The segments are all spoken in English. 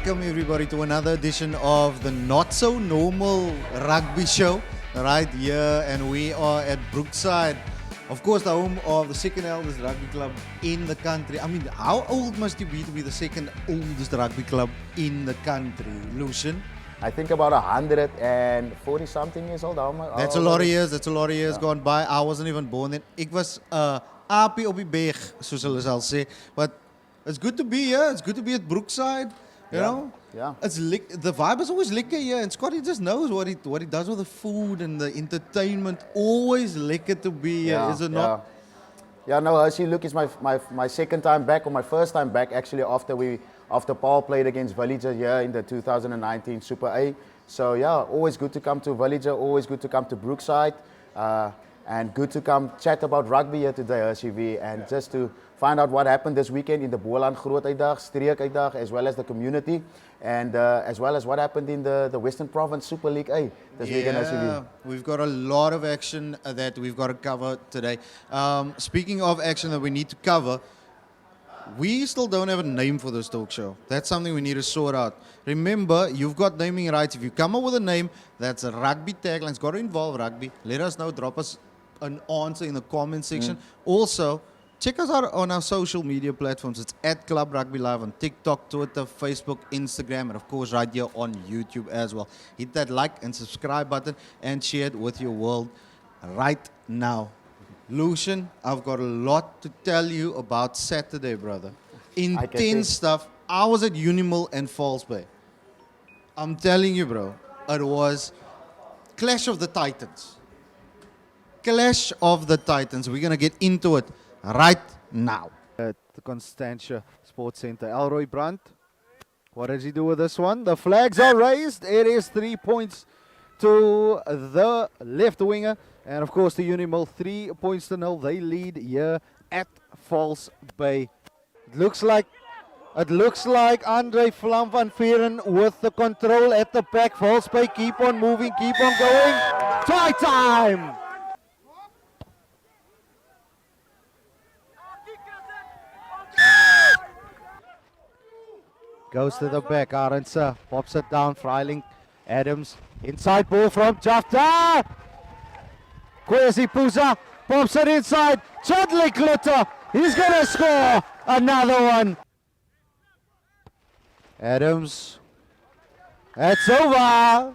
welcome everybody to another edition of the Not So Normal Rugby Show right here, and we are at Brookside, of course the home of the second eldest rugby club in the country. I mean, how old must you be to be the second oldest rugby club in the country, Lucian? I think about 140 something years old. That's a lot of years. That's a lot of years gone by. I wasn't even born then. Ek was apie op die berg, soos hulle sal sê. But it's good to be here. It's good to be at Brookside. You know? Yeah. It's the vibe is always lekker here, and Scotty just knows what he does with the food and the entertainment. Always lekker to be here, is it not? Yeah, no, actually, look, it's my second time back, or my first time back actually after Paul played against Villager here in the 2019 Super A. So yeah, always good to come to Villager, always good to come to Brookside, and good to come chat about rugby here today, HCV, and just to find out what happened this weekend in the Boland Groot Uitdag, Streek Uitdag, as well as the community, and as well as what happened in the Western Province Super League A this weekend, HCV. We've got a lot of action that we've got to cover today. Speaking of action that we need to cover, we still don't have a name for this talk show. That's something we need to sort out. Remember, you've got naming rights. If you come up with a name that's a rugby tagline, it's got to involve rugby. Let us know. Drop us an answer in the comment section. Also, check us out on our social media platforms. It's at Club Rugby Live on TikTok, Twitter, Facebook, Instagram, and of course right here on YouTube as well. Hit that like and subscribe button and share it with your world right now. Lucian, I've got a lot to tell you about Saturday, brother. Intense stuff. I was at Unimall and False Bay. I'm telling you, bro, it was Clash of the Titans. Clash of the Titans. We're going to get into it right now. At the Constantia Sports Center, Elroy Brandt. What does he do with this one? The flags are raised. It is 3 points to the left winger. And of course, the Unimall 3 points to 0. They lead here at False Bay. It looks like Andre Vlam van Veeren with the control at the back. False Bay keep on moving, keep on going. Try time! Goes to the back, Arendse pops it down, Freiling, Adams, inside ball from Jafta! Kwesi Puza pops it inside, Chudley Klutter, he's gonna score another one! Adams, it's over!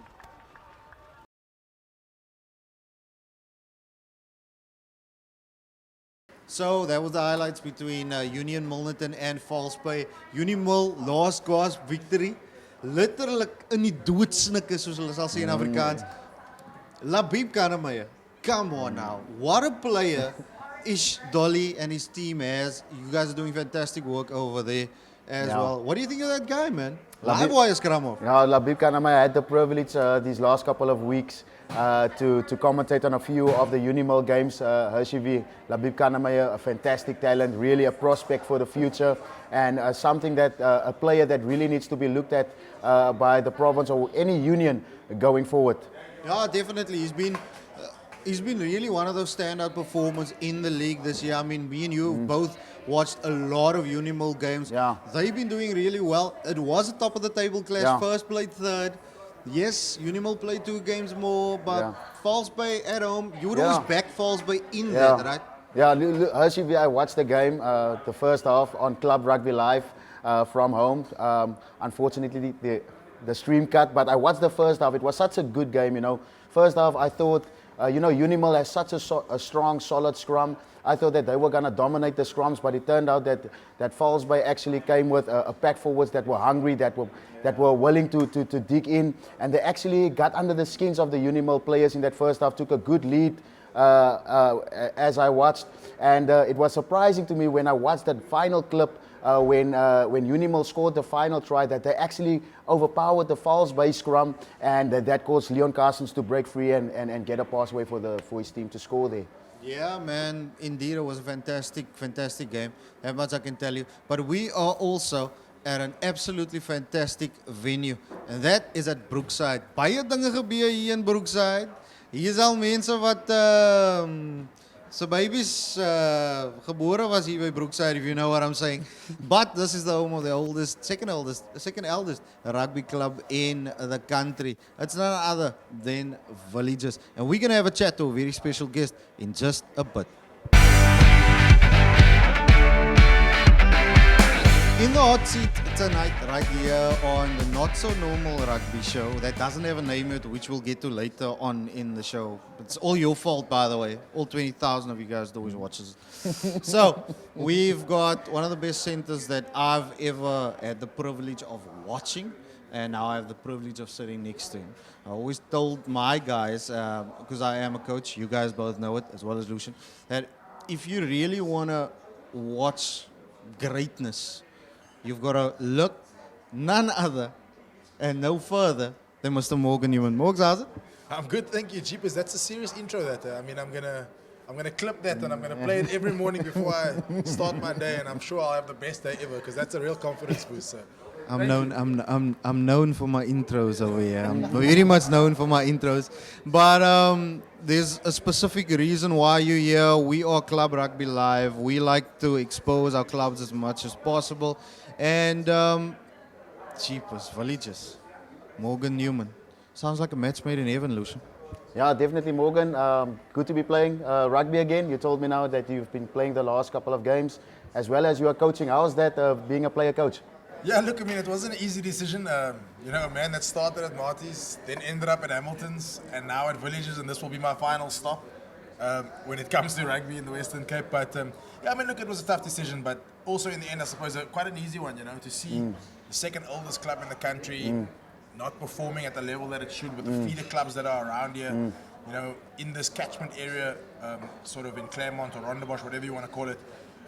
So that was the highlights between Union Milnerton and False Bay. Unimall last gasp victory. Letterlik in die doodsnikke, soos hulle sal sê in Afrikaans. Labib Kanamaya, come on now. What a player Ish Dolly and his team has. You guys are doing fantastic work over there as well. What do you think of that guy, man? Live wire scrum off. Yeah, Labib Kanamaya had the privilege these last couple of weeks to commentate on a few of the Unimall games. HCV, Labib Kanamaya, a fantastic talent, really a prospect for the future, and something that a player that really needs to be looked at by the province or any union going forward. Yeah, definitely. He's been really one of those standout performers in the league this year. I mean, me and you have both watched a lot of Unimall games. Yeah. They've been doing really well. It was a top of the table clash. Yeah. First played third. Yes, Unimall played 2 games more, but False Bay at home, you would always back False Bay in that, right? Yeah, HCV, I watched the game, the first half on Club Rugby Live from home. Unfortunately, the stream cut, but I watched the first half. It was such a good game, you know. First half, I thought, Unimall has such a strong, solid scrum. I thought that they were going to dominate the scrums, but it turned out that False Bay actually came with a pack forwards that were hungry, that were willing to dig in, and they actually got under the skins of the Unimall players in that first half, took a good lead as I watched, and it was surprising to me when I watched that final clip when Unimall scored the final try, that they actually overpowered the False Bay scrum, and that caused Leon Carsons to break free and get a passway for his team to score there. Yeah, man, indeed, it was a fantastic game. That much I can tell you. But we are also at an absolutely fantastic venue, and that is at Brookside. Baie dinge gebeur hier in Brookside. Hier is al mense wat So baby's gebore was hier by Brookside, if you know what I'm saying. But this is the home of the second eldest rugby club in the country. It's none other than Villages. And we're gonna have a chat to a very special guest in just a bit. In the hot seat tonight, right here on the Not So Normal Rugby Show, that doesn't have a name yet, which we'll get to later on in the show. It's all your fault, by the way. All 20,000 of you guys that always watches. So, we've got one of the best centers that I've ever had the privilege of watching, and now I have the privilege of sitting next to him. I always told my guys, because I am a coach, you guys both know it, as well as Lucian, that if you really want to watch greatness, you've got to look none other and no further than Mr. Morgan Newman. Morgs, how's it? I'm good, thank you, Jeepers. That's a serious intro. That I mean, I'm gonna clip that and I'm gonna play it every morning before I start my day, and I'm sure I'll have the best day ever because that's a real confidence boost. So. I'm known for my intros over here. I'm very much known for my intros. But there's a specific reason why you're here. We are Club Rugby Live. We like to expose our clubs as much as possible. And cheapest Villages. Morgan Newman. Sounds like a match made in heaven, Lucian. Yeah, definitely, Morgan. Good to be playing rugby again. You told me now that you've been playing the last couple of games, as well as you are coaching. How's that being a player coach? Yeah, look, I mean, it wasn't an easy decision. You know, a man that started at Marty's, then ended up at Hamilton's, and now at Villages, and this will be my final stop when it comes to rugby in the Western Cape. But yeah, I mean, look, it was a tough decision, but also in the end, I suppose, quite an easy one, you know, to see the second oldest club in the country not performing at the level that it should with the feeder clubs that are around here, you know, in this catchment area, sort of in Claremont or Rondebosch, whatever you want to call it.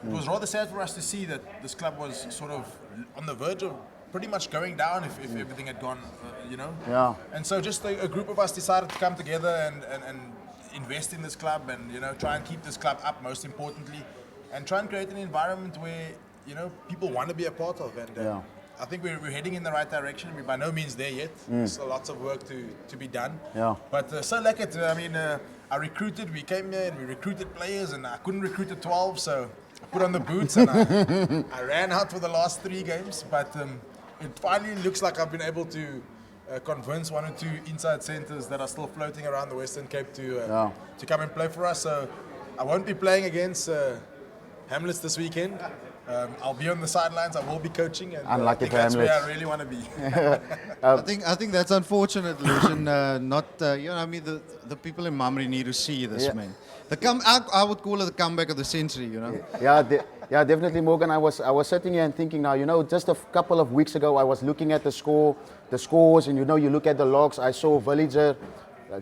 It was rather sad for us to see that this club was sort of on the verge of pretty much going down if everything had gone, you know. Yeah. And so just a group of us decided to come together and invest in this club and, you know, try and keep this club up, most importantly, and try and create an environment where, you know, people want to be a part of. And I think we're heading in the right direction. We're by no means there yet. Still lots of work to be done. Yeah. But so like it, I mean, I recruited, we came here and we recruited players, and I couldn't recruit the 12, so I put on the boots and I ran out for the last 3 games. But it finally looks like I've been able to convince 1 or 2 inside centers that are still floating around the Western Cape to come and play for us. So I won't be playing against Hamlets this weekend. I'll be on the sidelines. I will be coaching, and I think that's where I really want to be. I think that's unfortunate, Lucian. Not you know, I mean, the people in Mamre need to see this, man. I would call it the comeback of the century, you know. Yeah, definitely, Morgan. I was sitting here and thinking now, you know, just a couple of weeks ago, I was looking at the scores, and you know, you look at the logs. I saw Villager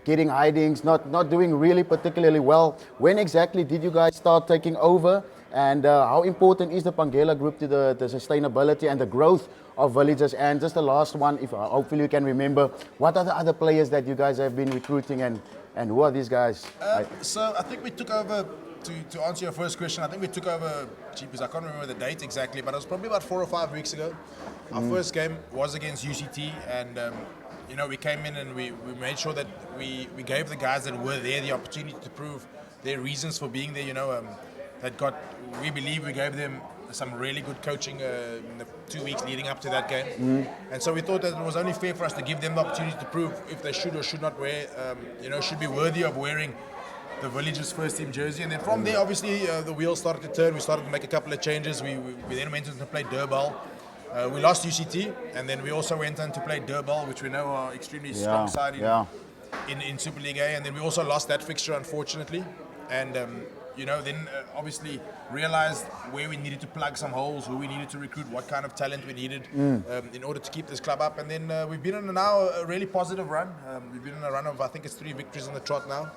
getting hidings, not doing really particularly well. When exactly did you guys start taking over? And how important is the Pangela group to the sustainability and the growth of Villages? And just the last one, if hopefully you can remember, what are the other players that you guys have been recruiting, and who are these guys? So I think we took over, to answer your first question, I think we took over, I can't remember the date exactly, but it was probably about 4 or 5 weeks ago. Our first game was against UCT, and you know, we came in and we made sure that we gave the guys that were there the opportunity to prove their reasons for being there, you know. We believe we gave them some really good coaching in the 2 weeks leading up to that game. And so we thought that it was only fair for us to give them the opportunity to prove if they should or should not wear, you know, should be worthy of wearing the Villages first team jersey. And then from there, obviously, the wheels started to turn. We started to make a couple of changes. We then went on to play Durbal. We lost UCT, and then we also went on to play Durbal, which we know are extremely strong side in Super League A. And then we also lost that fixture, unfortunately. And you know, then obviously realized where we needed to plug some holes, who we needed to recruit, what kind of talent we needed in order to keep this club up. And then we've been on now a really positive run. We've been on a run of, I think it's 3 victories on the trot now.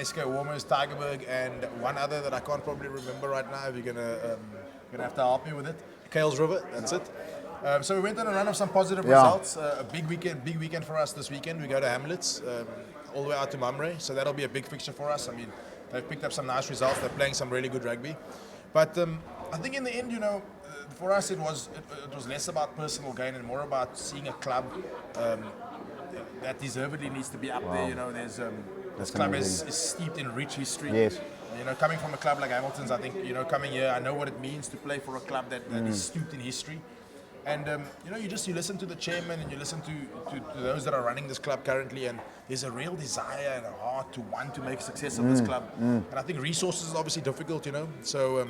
SK Warmers, Tigerberg, and one other that I can't probably remember right now. If you're gonna have to help me with it. Kales River, that's it. So we went on a run of some positive results. A big weekend for us this weekend. We go to Hamlets, all the way out to Mamre, so that'll be a big fixture for us. I mean, they've picked up some nice results. They're playing some really good rugby. But I think in the end, you know, for us it was less about personal gain and more about seeing a club that deservedly needs to be up there. You know, there's This That's club amazing. is steeped in rich history. Yes. You know, coming from a club like Hamilton's, I think, you know, coming here, I know what it means to play for a club that is steeped in history. And, you know, you listen to the chairman and you listen to those that are running this club currently, and there's a real desire and a heart to want to make a success of this club. And I think resources is obviously difficult, you know. So,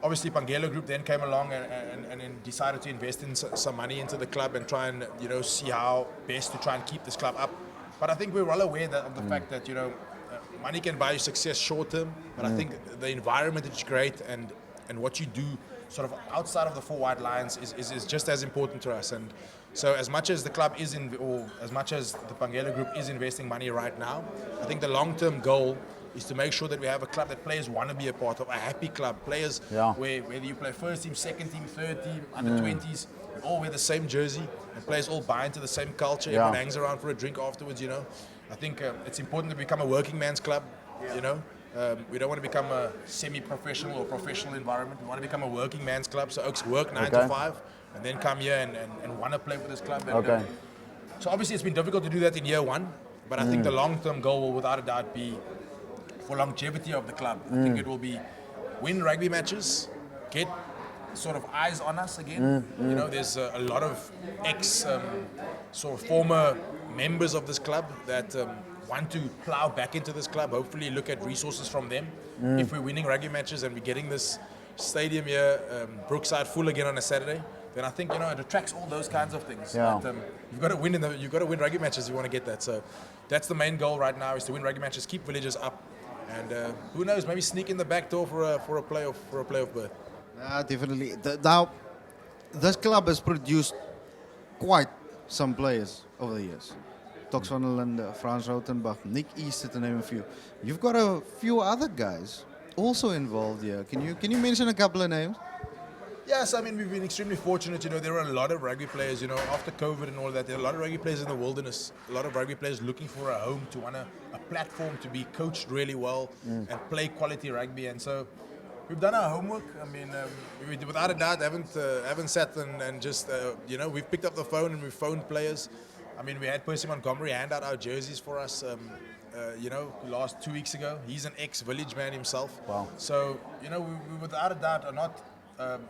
obviously Pangelo Group then came along and then decided to invest in some money into the club and try and, you know, see how best to try and keep this club up. But I think we're well aware of the fact that, you know, money can buy you success short term, but I think the environment is great, and what you do sort of outside of the four white lines is just as important to us. And so as much as the club is or as much as the Pangelo Group is investing money right now, I think the long-term goal is to make sure that we have a club that players want to be a part of, a happy club. Players, where whether you play first team, second team, third team, under 20s, we all wear the same jersey, and players all buy into the same culture. Everyone hangs around for a drink afterwards, you know. I think it's important to become a working man's club, you know. We don't want to become a semi-professional or professional environment. We want to become a working man's club. So Oaks work 9 to 5 and then come here and want to play for this club. And, so obviously it's been difficult to do that in year one, but I think the long-term goal will without a doubt be for longevity of the club. I think it will be win rugby matches, get sort of eyes on us again. You know, there's a lot of sort of former members of this club that want to plow back into this club, hopefully look at resources from them. If we're winning rugby matches and we're getting this stadium here, Brookside, full again on a Saturday, then I think, you know, it attracts all those kinds of things. But, you've got to win you've got to win rugby matches if you want to get that. So that's the main goal right now, is to win rugby matches, keep Villagers up, and who knows, maybe sneak in the back door for a playoff berth. Definitely. Now, this club has produced quite some players over the years. Tox van der Linde, Frans Rautenbach, Nick Easter, to name a few. You've got a few other guys also involved here. Can you mention a couple of names? Yes, I mean, we've been extremely fortunate. You know, there are a lot of rugby players, you know, after COVID and all that, there are a lot of rugby players in the wilderness, a lot of rugby players looking for a home, to want a platform to be coached really well and play quality rugby. And so we've done our homework. I mean, we, without a doubt, haven't sat and just, you know, we've picked up the phone and we've phoned players. I mean, we had Percy Montgomery hand out our jerseys for us, you know, last 2 weeks ago. He's an ex-Village man himself. Wow. So, you know, we without a doubt are not,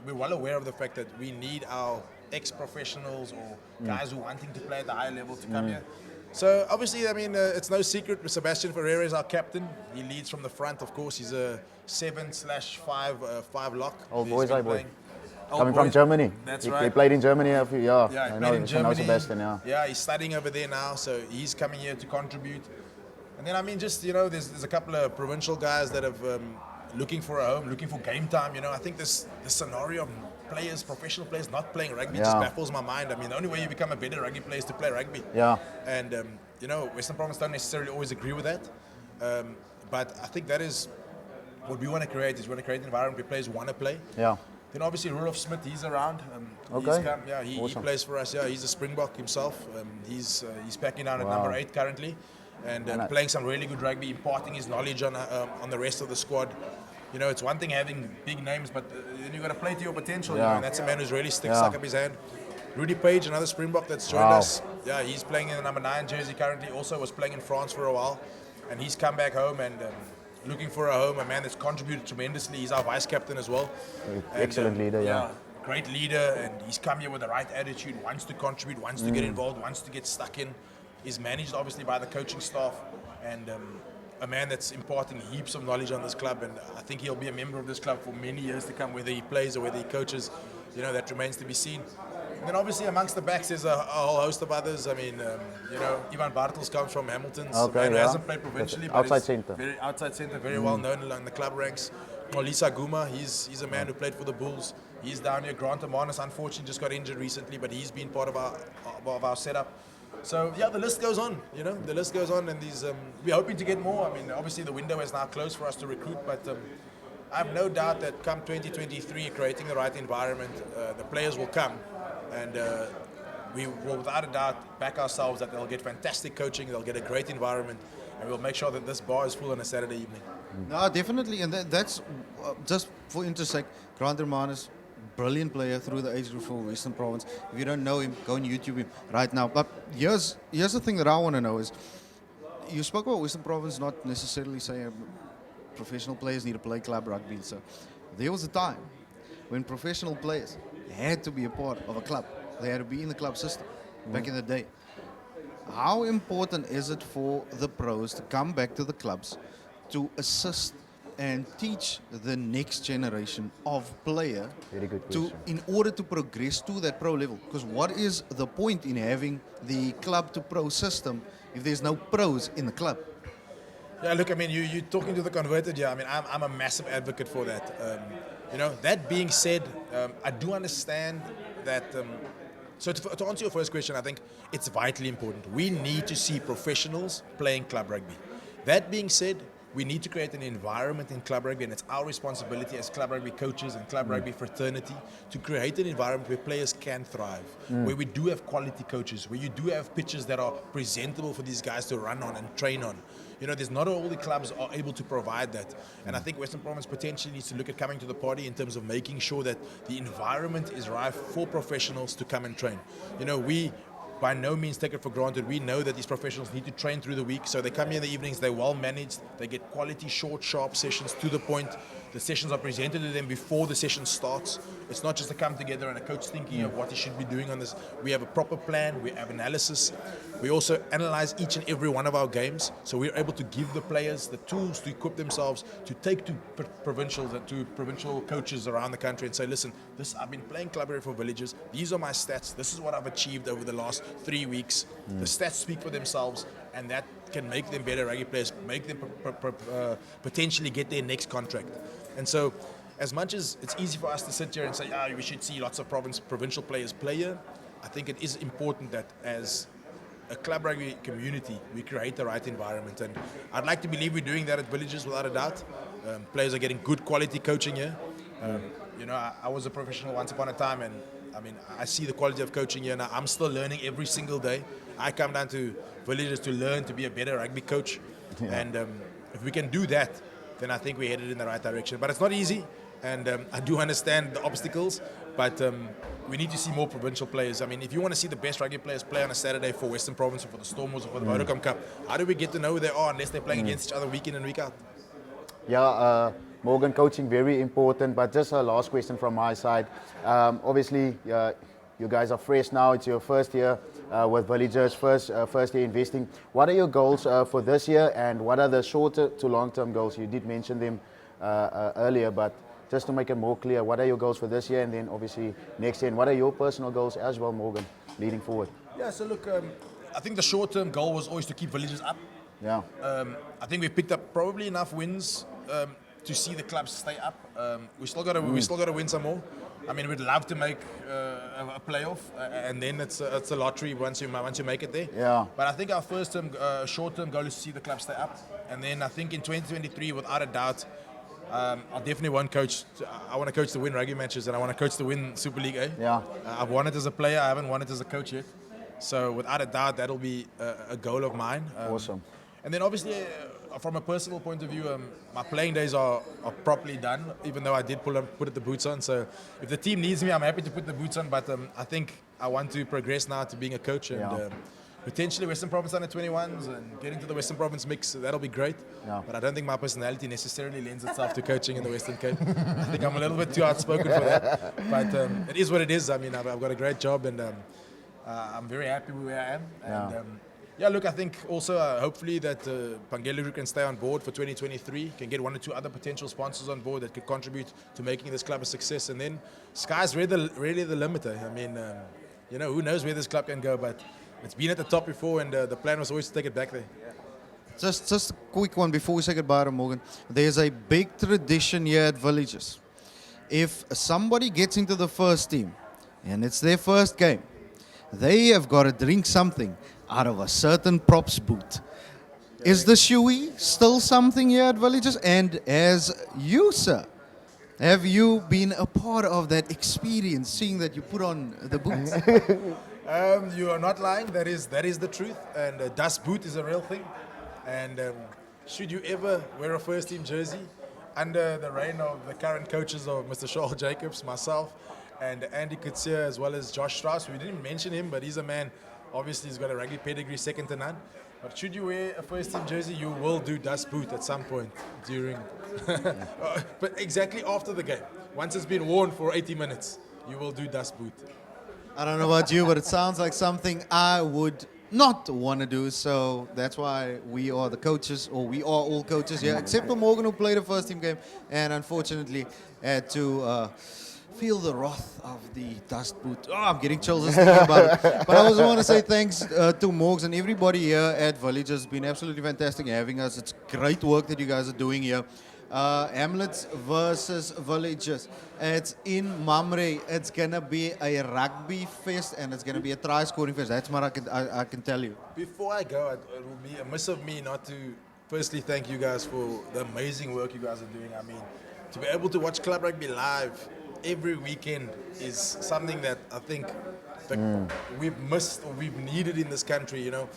we're well aware of the fact that we need our ex-professionals or guys who are wanting to play at the high level to come here. So, obviously, I mean, it's no secret, Sebastian Ferreira is our captain. He leads from the front, of course. He's a 7/5 lock. Old He's boys, been I boy. playing- Coming from Germany. That's He right. played in Germany a few, Yeah, I he know, played in Germany. Sebastian, Yeah, he's studying over there now, so he's coming here to contribute. And then, I mean, just, you know, there's a couple of provincial guys that have looking for a home, looking for game time. You know, I think this scenario of players, professional players, not playing rugby just baffles my mind. I mean, the only way you become a better rugby player is to play rugby. Yeah. And, you know, Western Province don't necessarily always agree with that. But I think that is what we want to create, is we want to create an environment where players want to play. Yeah. Then obviously Rudolf Smith, he's around. Okay. He's come, yeah, he Awesome. plays for us. Yeah, he's a Springbok himself. He's packing down at number 8 currently, and playing some really good rugby, imparting his knowledge on the rest of the squad. You know, it's one thing having big names, but then you got to play to your potential. You know, and that's a man who's really stuck up his hand. Rudy Page, another Springbok that's joined us. Yeah, he's playing in the number 9 jersey currently. Also was playing in France for a while, and he's come back home and. Looking for a home, a man that's contributed tremendously. He's our vice captain as well. Excellent leader, yeah. Great leader, and he's come here with the right attitude, wants to contribute, wants to get involved, wants to get stuck in. He's managed obviously by the coaching staff, and a man that's imparting heaps of knowledge on this club, and I think he'll be a member of this club for many years to come, whether he plays or whether he coaches. You know, that remains to be seen. And then obviously amongst the backs there's a whole host of others. I mean, you know, Ivan Bartels comes from Hamilton's, Okay, who hasn't played provincially, but outside is centre. very outside centre, very well known in the club ranks. Olisa Guma, he's a man who played for the Bulls. He's down here. Grant Amanis, unfortunately, just got injured recently, but he's been part of our setup. So yeah, the list goes on. You know, the list goes on, and these we're hoping to get more. I mean, obviously the window is now closed for us to recruit, but I have no doubt that come 2023, creating the right environment, the players will come, and we will without a doubt back ourselves that they'll get fantastic coaching, they'll get a great environment, and we'll make sure that this bar is full on a Saturday evening. No, definitely, and that's just for intersect. Grant Hermanus, brilliant player through the age group for Western Province. If you don't know him, go on YouTube him right now. But here's the thing that I want to know is, you spoke about Western Province not necessarily saying professional players need to play club rugby. So there was a time when professional players had to be a part of a club. They had to be in the club system back in the day. How important is it for the pros to come back to the clubs to assist and teach the next generation of player Very good to question. in order to progress to that pro level? Because what is the point in having the club to pro system if there's no pros in the club? Yeah, look, I mean, you're talking to the converted. Yeah, I mean, I'm a massive advocate for that. That being said, I do understand that. So to answer your first question, I think it's vitally important. We need to see professionals playing club rugby. That being said, we need to create an environment in club rugby, and it's our responsibility as club rugby coaches and club rugby fraternity to create an environment where players can thrive, where we do have quality coaches, where you do have pitches that are presentable for these guys to run on and train on. There's not all the clubs are able to provide that. And I think Western Province potentially needs to look at coming to the party in terms of making sure that the environment is rife for professionals to come and train. We by no means take it for granted. We know that these professionals need to train through the week, so they come here in the evenings, they're well managed, they get quality, short, sharp sessions to the point. The sessions are presented to them before the session starts. It's not just to come together and a coach thinking of what he should be doing on this. We have a proper plan, we have analysis. We also analyze each and every one of our games, so we're able to give the players the tools to equip themselves to take to provincials and to provincial coaches around the country and say, listen, I've been playing club rugby for villages. These are my stats. This is what I've achieved over the last 3 weeks. The stats speak for themselves, and that can make them better rugby players, make them potentially get their next contract. And so, as much as it's easy for us to sit here and say, we should see lots of provincial players play here, I think it is important that as a club rugby community, we create the right environment. And I'd like to believe we're doing that at villages without a doubt. Players are getting good quality coaching here. I was a professional once upon a time, and I mean, I see the quality of coaching here now. I'm still learning every single day. I come down to villages to learn to be a better rugby coach. Yeah. And if we can do that, then I think we're headed in the right direction. But it's not easy, and I do understand the obstacles, but we need to see more provincial players. I mean, if you want to see the best rugby players play on a Saturday for Western Province or for the Stormers or for the Vodacom Cup, how do we get to know who they are unless they're playing against each other week in and week out? Yeah, Morgan, coaching very important, but just a last question from my side. Obviously, you guys are fresh now. It's your first year with Villagers, first year investing. What are your goals for this year, and what are the shorter to long-term goals? You did mention them earlier, but just to make it more clear, what are your goals for this year, and then obviously next year, and what are your personal goals as well, Morgan, leading forward? Yeah, so look, I think the short-term goal was always to keep Villagers up. Yeah. I think we've picked up probably enough wins to see the club stay up. We still got to win some more. I mean, we'd love to make a playoff, and then it's a lottery once you make it there. Yeah. But I think our short-term goal is to see the club stay up, and then I think in 2023, without a doubt, I definitely want coach. I want to coach to win rugby matches, and I want to coach to win Super League A. Yeah. I've won it as a player. I haven't won it as a coach yet. So without a doubt, that'll be a goal of mine. Awesome. And then obviously, from a personal point of view, my playing days are properly done, even though I did put the boots on. So if the team needs me, I'm happy to put the boots on. But I think I want to progress now to being a coach and potentially Western Province under 21s and getting to the Western Province mix. That'll be great. Yeah. But I don't think my personality necessarily lends itself to coaching in the Western Cape. I think I'm a little bit too outspoken for that. But it is what it is. I mean, I've got a great job, and I'm very happy where I am. And, look, I think also hopefully that Pangelo Group can stay on board for 2023, can get 1 or 2 other potential sponsors on board that could contribute to making this club a success. And then sky's really the limiter. I mean, who knows where this club can go, but it's been at the top before, and the plan was always to take it back there. Just a quick one before we say goodbye to Morgan. There's a big tradition here at Villages. If somebody gets into the first team and it's their first game, they have got to drink something out of a certain props boot. Is the shoey still something here at Villages? And as you, sir, have you been a part of that experience, seeing that you put on the boots? You are not lying. That is the truth. And dust boot is a real thing. And should you ever wear a first team jersey under the reign of the current coaches of Mr. Shaul Jacobs, myself, and Andy Kutsia, as well as Josh Strauss. We didn't mention him, but he's a man Obviously, he's got a rugby pedigree second to none. But should you wear a first team jersey, you will do dust boot at some point during, but exactly after the game. Once it's been worn for 80 minutes, you will do dust boot. I don't know about you, but it sounds like something I would not want to do. So that's why we are the coaches, or we are all coaches here, except for Morgan, who played a first team game and unfortunately had to feel the wrath of the dust boot. Oh, I'm getting chills just thinking about it. But I also want to say thanks to Morgs and everybody here at Village. It's been absolutely fantastic having us. It's great work that you guys are doing here. Hamlets versus Villages. It's in Mamre. It's going to be a rugby fest and it's going to be a try scoring fest. That's what I can tell you. Before I go, it will be amiss of me not to firstly thank you guys for the amazing work you guys are doing. I mean, to be able to watch club rugby live every weekend is something that I think that we've missed or we've needed in this country, you know.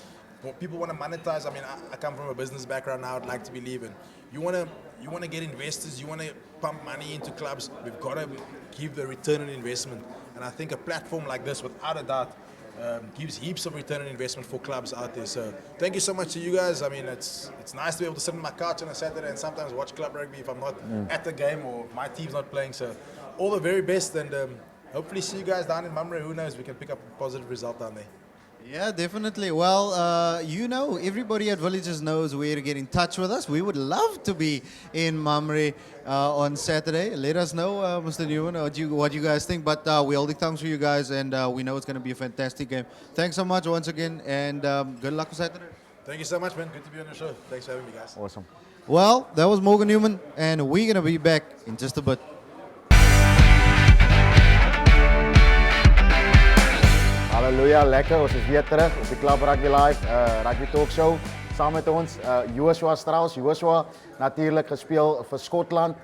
People want to monetize. I mean, I come from a business background now. I'd like to believe in. You want to get investors. You want to pump money into clubs. We've got to give the return on investment. And I think a platform like this, without a doubt, gives heaps of return on investment for clubs out there. So thank you so much to you guys. I mean, it's nice to be able to sit on my couch on a Saturday and sometimes watch club rugby if I'm not at the game or my team's not playing. So all the very best, and hopefully see you guys down in Mamre. Who knows, we can pick up a positive result down there. Yeah, definitely. Well, you know, everybody at Villages knows where to get in touch with us. We would love to be in Mamre on Saturday. Let us know, Mr. Newman, what you guys think. But we're holding thumbs for you guys, and we know it's going to be a fantastic game. Thanks so much once again, and good luck on Saturday. Thank you so much, man. Good to be on the show. Thanks for having me, guys. Awesome. Well, that was Morgan Newman, and we're going to be back in just a bit. Halleluja, lekker. Ons is weer terug op die Club Rugby Live, Rugby Talk Show. Saam met ons, Joshua Strauss. Joshua natuurlijk gespeel vir Skotland,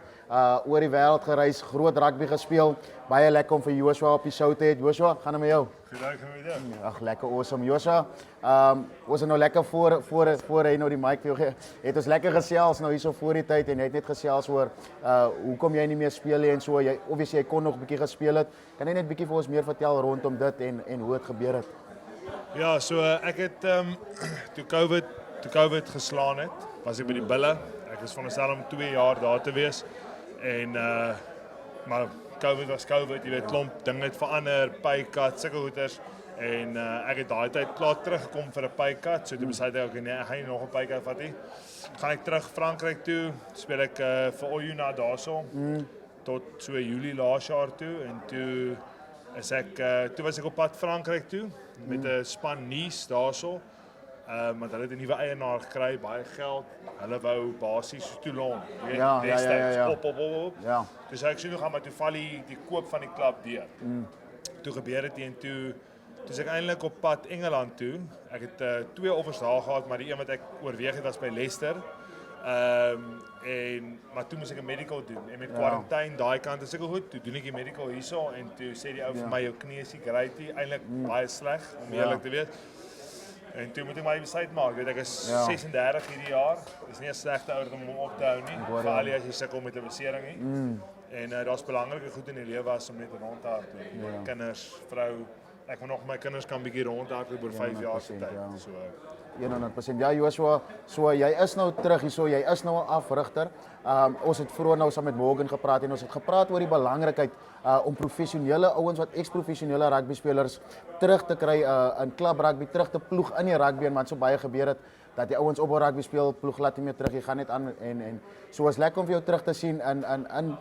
oor die wêreld gereis, groot rugby gespeel. Baie lekker om vir Joshua op die show te hê. Joshua, gaan dit met jou? Goed, hoe met jou? Ag, lekker awesome. Joshua, ons het nou lekker voor hy nou die mic vir jou gee. Het ons lekker gesels nou hierso voor die tyd en jy het net gesels oor hoekom jy nie meer speel nie en so. Jy obviously jy kon nog 'n bietjie gespeel het. Kan jy net 'n bietjie vir ons meer vertel rondom dit en hoe dit gebeur het? Ja, so ek het toe COVID geslaan het, was ek by die Bulle. Ek is veronderstel om 2 jaar daar te wees en maar COVID was COVID, jy weet, klomp dinge het verander, paycut, sulke goeters en ek het daai tyd klaar teruggekom vir 'n paycut, so toe besluit ek okay, nee, ek gaan nie nog 'n paycut vat nie. Gaan ek terug Frankryk toe, speel ek vir Oyuna daarso tot so Julie laas jaar toe en toe was ek op pad Frankryk toe met 'n span Nice daarso. Want hulle het 'n nuwe eienaar gekry, baie geld. Hulle wou basies Toulon. Jy weet, destyds op. Ja. Dus ek sien nog gaan maar toe val die koop van die klub deur. Toe gebeur dit en toe is ek eintlik op pad Engeland toe. Ek het 2 offers daar gehad, maar die een wat ek oorweeg het was by Leicester. Maar toe moes ek 'n medical doen en met quarantine daai kant is ek goed. Toe doen ek die medical hierso en toe sê die ou vir my jou knie is nie great nie, eintlik baie sleg om eerlik te wees. En toe moet ek my besluit maak, weet ek is 36 hierdie jaar. Dis nie 'n slegte ouderdom om op te hou nie. Veral as jy sukkel met 'n besering nie. En daar's belangrike goed in die lewe as om net rond te hardloop. Kinders, vrou. Ek wil nog my kinders kan bietjie rondhardloop oor 5 jaar se tyd. So 100%. Ja, Joshua, so jy is nou terug hierso, jy is nou 'n afrigter. Ons het vroeër nou saam met Morgan gepraat en ons het gepraat oor die belangrikheid om professionele ouens wat ex-professionele rugby spelers terug te kry in klub rugby, terug te ploeg in die rugby en wat so baie gebeur het dat die ouens op rugby speel, ploeg laat nie meer terug, jy gaan net aan en so is lekker om vir jou terug te sien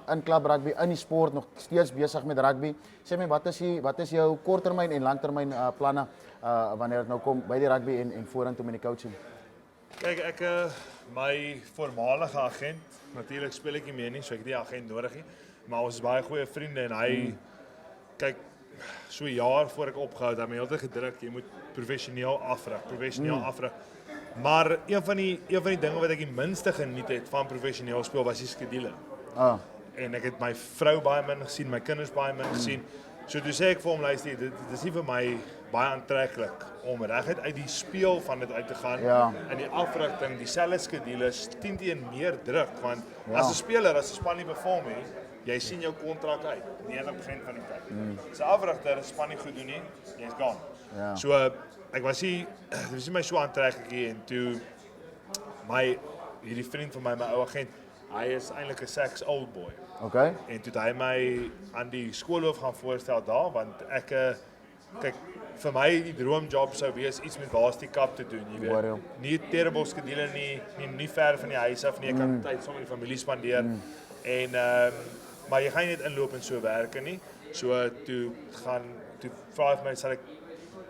in klub rugby, in die sport, nog steeds besig met rugby. Sê my, wat is jou korttermyn en langtermyn planne wanneer dit nou kom by die rugby en vorentoe met die coaching? kyk, ek my voormalige agent, natuurlik speel ek nie meer nie, so ek het nie 'n agent nodig nie, maar ons is baie goeie vriende en hy kyk so 'n jaar voor ek opgehou het, hy het my heeltyd gedruk, jy moet professioneel afrig. Maar een van die dinge wat ek die minste geniet het van professioneel speel was die skedule. En ek het my vrou baie min gesien, my kinders baie min gesien. So toe sê ek vir hom, luister, dit is nie vir my baie aantreklik om reguit uit die speel van dit uit te gaan. In die afrigting, dieselfde skedules, 10 teen meer druk, want as 'n speler, as 'n span nie perform nie, jy sien jou kontrak uit 90% van die tyd. So afrigter, as span nie goed doen nie, jy's gone. So ek was hier, dit was nie my so aantreklik hier en toe hierdie vriend van my ou agent, hy is eintlik 'n Saks old boy. Okay. En toe het hy my aan die skoolhoof gaan voorstel daar, want ek kyk, vir my die droomjob sou wees iets met Varsity Cup te doen, jy weet. Nie terrible skedule nie ver van die huis af nie, ek kan tyd saam met die familie spandeer. En maar jy gaan nie net inloop en so werke nie. So toe vra hy vir my sal ek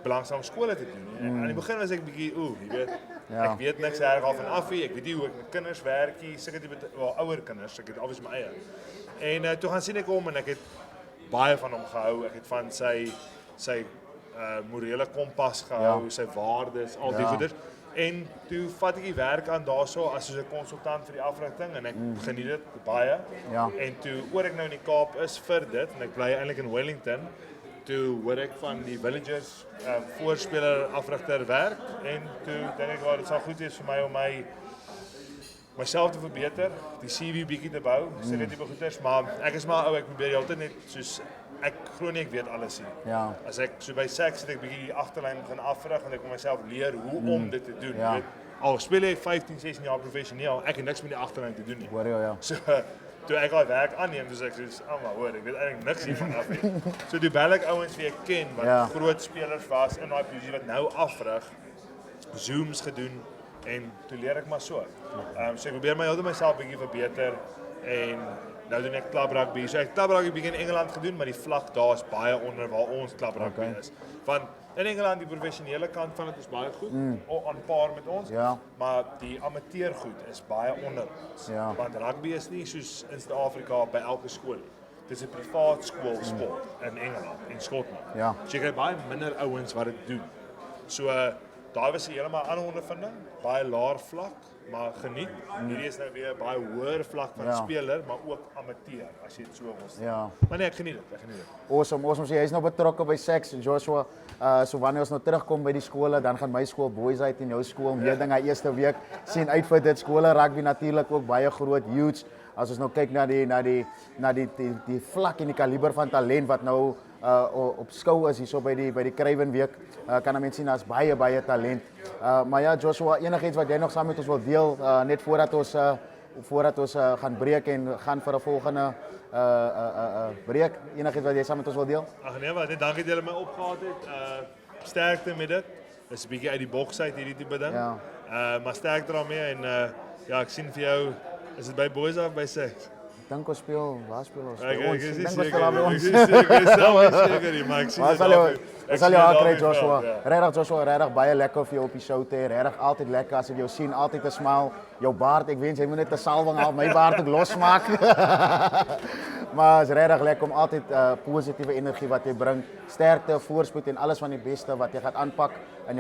belangstel om skole te doen. En aan die begin was ek bietjie jy weet, ek weet niks reg af en af nie. Ek weet nie hoe ek met kinders werk nie, seker tipe ouer kinders, ek het obviously my eie. En toe gaan sien ek hom en ek het baie van hom gehou. Ek het van sy morele kompas gehou, sy waardes, al die goeders. En toe vat ek die werk aan daarso as 'n konsultant vir die afrigting en ek geniet dit baie. En toe oor ek nou in die Kaap is vir dit en ek bly eintlik in Wellington, toe hoor ek van die Villagers voorspeler afrigter werk en toe dink ek dit sal goed wees vir my om myself te verbeter, die CV bietjie te bou, seker tipe goeders, maar ek is maar ou, ek probeer altyd net soos ek glo nie ek weet alles nie. As ek so by Saks het ek bietjie die agterlyn begin afrig en ek moet myself leer hoe om dit te doen. Weet, al speel jy 15, 16 jaar professioneel, ek het niks met die agterlyn te doen nie. So toe ek al werk aanneem, dus ek soos, maar hoor, ek weet eintlik niks hiervan af nie. So toe bel ek ouens wie ek ken wat groot spelers was in daai posisie wat nou afrig, Zooms gedoen en toe leer ek maar so. So ek probeer my altyd myself bietjie verbeter en nou doen ek club rugby. So ek het club rugby in Engeland gedoen, maar die vlak daar is baie onder waar ons club rugby is. Want in Engeland die professionele kant van dit is baie goed, aan par met ons, maar die amateur goed is baie onder ons. Want rugby is nie soos in Suid-Afrika by elke skool. Dit is 'n privaat skoolsport in Engeland en Skotland. So jy kry baie minder ouens wat dit doen. So daai was 'n heeltemal ander ondervinding, baie laer vlak, maar geniet. Hierdie is nou weer baie hoër vlak van speler, maar ook amateur as jy dit so wil sê. Maar nee, ek geniet dit, Awesome. So jy is nou betrokke by Saks, Joshua. So wanneer ons nou terugkom by die skole, dan gaan my skool boys uit en jou skool meer dinge eerste week. Sien uit vir dit. Skole rugby natuurlik ook baie groot, huge. As ons nou kyk na die vlak en die kaliber van talent wat nou op skou is hierso by die Craven week, kan 'n mens sien daar's baie talent. Maar ja, Joshua, enigiets wat jy nog saam met ons wil deel net voordat ons gaan breek en gaan vir 'n volgende breek, enigiets wat jy saam met ons wil deel? Ag nee, net dankie dat julle my opgehaal het. Sterkte met dit. Dis 'n bietjie uit die boks uit hierdie tipe ding. Maar sterkte daarmee en ek sien vir jou, is dit by boys of by Saks? Dink ons speel, waar speel ons? Ek Ons. is Dink ons seker, speel daar by ons. maar ek sien Wat dit sal jy kry, Joshua? Ja. Regtig Joshua, regtig baie lekker vir jou op die show te hê. Regtig altyd lekker as ek jou sien, altyd 'n smile. Jou baard, ek wens jy moet net 'n salwing af my baard ook losmaak. Maar is regtig lekker om altyd positiewe energie wat jy bring. Sterkte, voorspoed en alles van die beste wat jy gaan aanpak in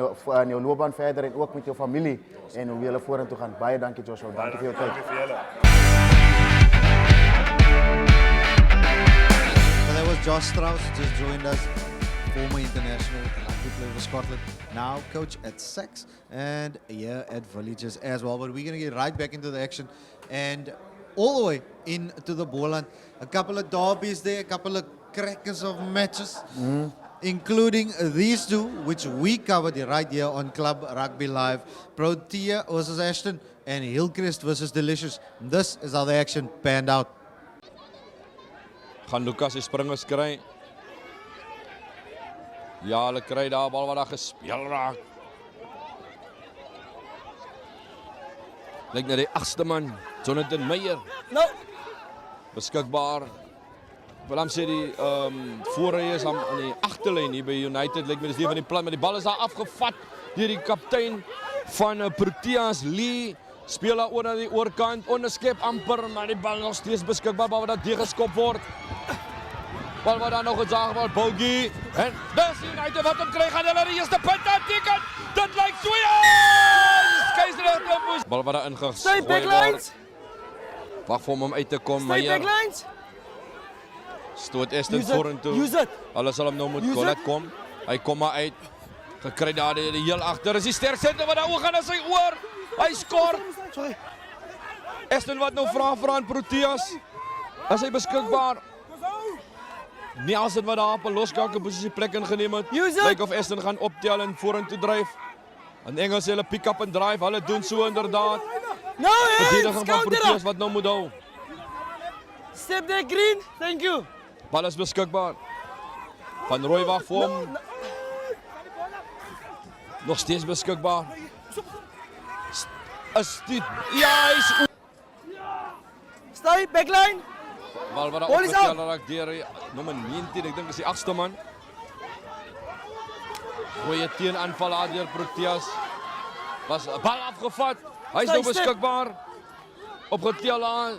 jou loopbaan verder en ook met jou familie en hoe julle vorentoe gaan. Baie dankie Joshua. Dankie vir jou tyd. Dankie vir julle. So that was Josh Strauss, who just joined us, former international rugby player for Scotland, now coach at Saks and here at Villagers as well. But we're going to get right back into the action and all the way into the Boland. A couple of derbies there, a couple of crackers of matches, including these two, which we covered right here on Club Rugby Live. Protea versus Ashton and Hillcrest versus Delicious. This is how the action panned out. Gaan Lucas die springers kry. Ja, hulle kry daar bal wat daar gespeel raak. Lyk na die 8ste man, Jonathan Meyer. No. Beskikbaar. Willem sê die voorry is aan die agterlyn hier by United. Lyk my dis nie van die plan, maar die bal is daar afgevat deur die kaptein van Proteas Lee. Speel daar oor na die oorkant, onderskep amper, maar die bal nog steeds beskikbaar, bal wat daar teëgeskop word. Bal wat daar nog gejaag word, Bogie. En dis United wat hom kry, gaan hulle die eerste punt aanteken. Dit lyk so ja! Bal wat daar ingegooi word. Wag vir hom om uit te kom, Meyer. Stoot Ashton vorentoe. Hulle sal hom nou moet laat kom. Hy kom maar uit. Gekry daar die heel agter. Is die sterk senter wat daar oor gaan na sy oor. Hy skor. Sorry. Ashton wat nou vra aan Proteas. Is hy beskikbaar? Nelson wat daar op 'n loskakke posisie plek ingeneem het. Kyk of Aston gaan optel en vorentoe dryf. En Engels hulle pick up en drive, hulle doen so inderdaad. No hands, Verdediging van counter Proteas up. wat nou moet hou. Step there, Green. Thank you. Bal is beskikbaar. Van Roy wag vir hom. Nog steeds beskikbaar. Is dit hy's Stay, backline. bal wat Ball is opgetel out. raak deur nommer 19, ek dink is die 8ste man. Goeie teenaanval daar deur Proteas. Was 'n bal afgevat. Hy's nou Stay, step. beskikbaar. Opgetel aan.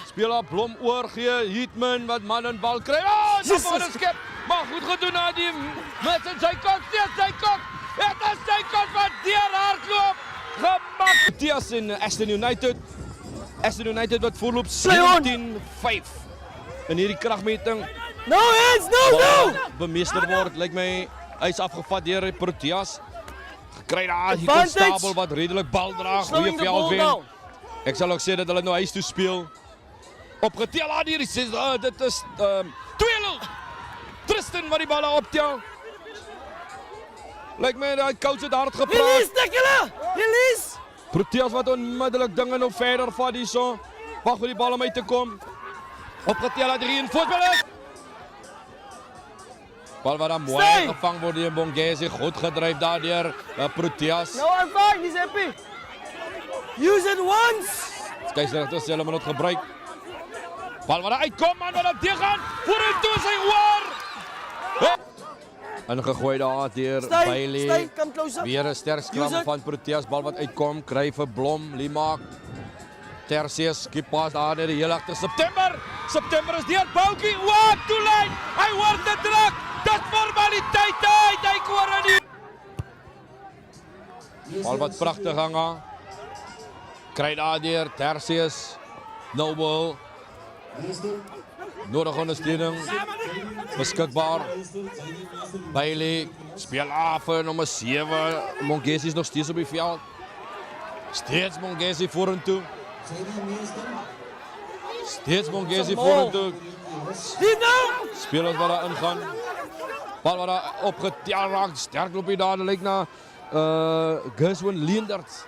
Speel op Blom oorgee. Hitman wat man en bal kry. Oh, dis Jesus. 'n skep. Maar goed gedoen na die met sy kop, sy kop. Dit is sy kop wat deur hardloop. Gemak. Proteas en Aston United. Aston United wat voorloop 17-5 in hierdie kragmeting. No hands, no. Bemeester word, lyk my hy's afgevat deur Proteas. Gekry daar hier Advantage. Konstabel wat redelik bal dra, goeie Slowing the ball veld wen. down. Ek sal ook sê dat hulle nou huis toe speel. Opgetel daar hierdie sê dit is 2-0. Tristan wat die bal optel. Lyk my daai coach het hard gepraat. Release, tackle. Release. Proteas wat onmiddellik dinge nou verder vat hierso. Wag vir die bal om uit te kom. Opgetel dat 3 in voetbal is. Bal wat dan mooi Stay. gevang word deur Bongesi, goed gedryf daardeur Proteas. No, I'm fine. He's happy. Use it once. Skeieregter sê hulle moet dit gebruik. Bal wat daar uitkom man wat dan teëgaan. Vorentoe sy oor. Ingegooi daar deur Stay, Bailey. come closer. Weer 'n sterk skram Use it. van Proteas, bal wat uitkom, kry vir Blom, Limaak. Tersius skip pas daar net die heel agter September. September is deur Boutjie. Wat toelyn. Hy hoor dit druk. Dit formaliteite. Hy koor in die bal wat pragtig hang. Kry daar deur Tersius. Noble. Nodige ondersteuning. Beskikbaar. Bailey speel af vir nommer 7. Mongesi is nog steeds op die veld. Steeds Mongesi vorentoe. Steeds Mongesi vorentoe. Die nou. Spelers wat daar ingaan. Bal wat daar opgetel raak. Sterk loopie daar. Dit lyk na Gerswin Leendert.